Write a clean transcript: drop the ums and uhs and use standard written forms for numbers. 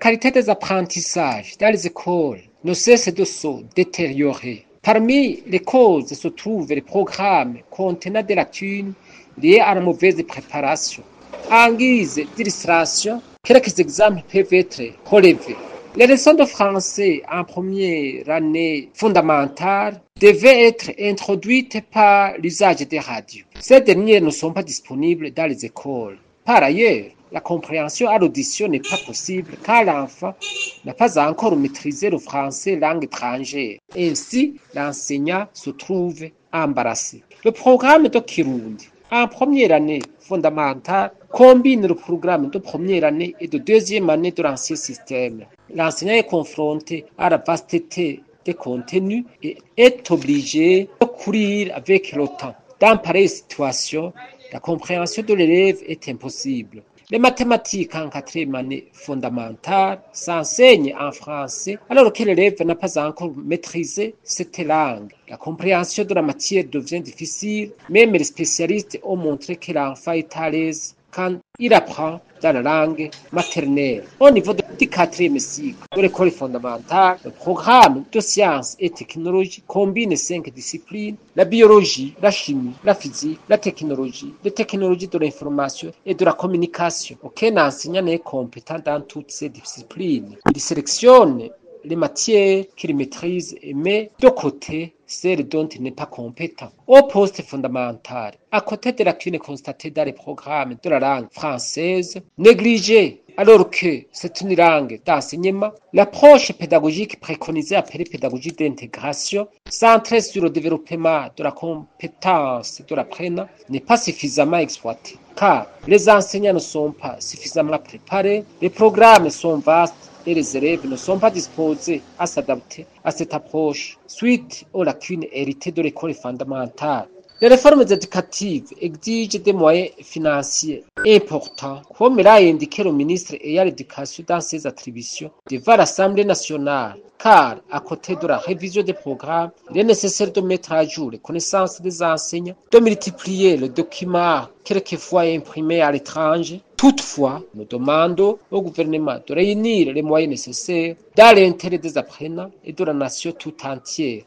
qualité des apprentissages dans les écoles ne cesse de se détériorer. Parmi les causes se trouvent les programmes contenant des lacunes liées à la mauvaise préparation. En guise d'illustration, quelques exemples peuvent être relevés. Les leçons de français en première année fondamentale devaient être introduites par l'usage des radios. Ces dernières ne sont pas disponibles dans les écoles. Par ailleurs, la compréhension à l'audition n'est pas possible car l'enfant n'a pas encore maîtrisé le français langue étrangère. Ainsi, l'enseignant se trouve embarrassé. Le programme de Kirundi en première année fondamentale combine le programme de première année et de deuxième année de l'ancien système. L'enseignant est confronté à la vasteté des contenus et est obligé de courir avec le temps. Dans pareille situation, la compréhension de l'élève est impossible. Les mathématiques en quatrième année fondamentale s'enseignent en français alors que l'élève n'a pas encore maîtrisé cette langue. La compréhension de la matière devient difficile, même les spécialistes ont montré que l'enfant est à l'aise quand il apprend dans la langue maternelle. Au niveau du quatrième cycle de l'école fondamentale, le programme de sciences et technologies combine 5 disciplines: la biologie, la chimie, la physique, la technologie, les technologies de l'information et de la communication. Aucun enseignant n'est compétent dans toutes ces disciplines. Il sélectionne les matières qu'il maîtrise et met de côté celles dont il n'est pas compétent. Au poste fondamental, à côté des lacunes constatées dans les programmes de la langue française, négligée alors que c'est une langue d'enseignement, l'approche pédagogique préconisée appelée pédagogie d'intégration, centrée sur le développement de la compétence de l'apprenant, n'est pas suffisamment exploitée, car les enseignants ne sont pas suffisamment préparés, les programmes sont vastes et les élèves ne sont pas disposés à s'adapter à cette approche suite aux lacunes héritées de l'école fondamentale. Les réformes éducatives exigent des moyens financiers importants, comme l'a indiqué le ministre ayant l'éducation dans ses attributions devant l'Assemblée nationale, car à côté de la révision des programmes, il est nécessaire de mettre à jour les connaissances des enseignants, de multiplier les documents quelquefois imprimés à l'étranger. Toutefois, nous demandons au gouvernement de réunir les moyens nécessaires dans l'intérêt des apprenants et de la nation tout entière.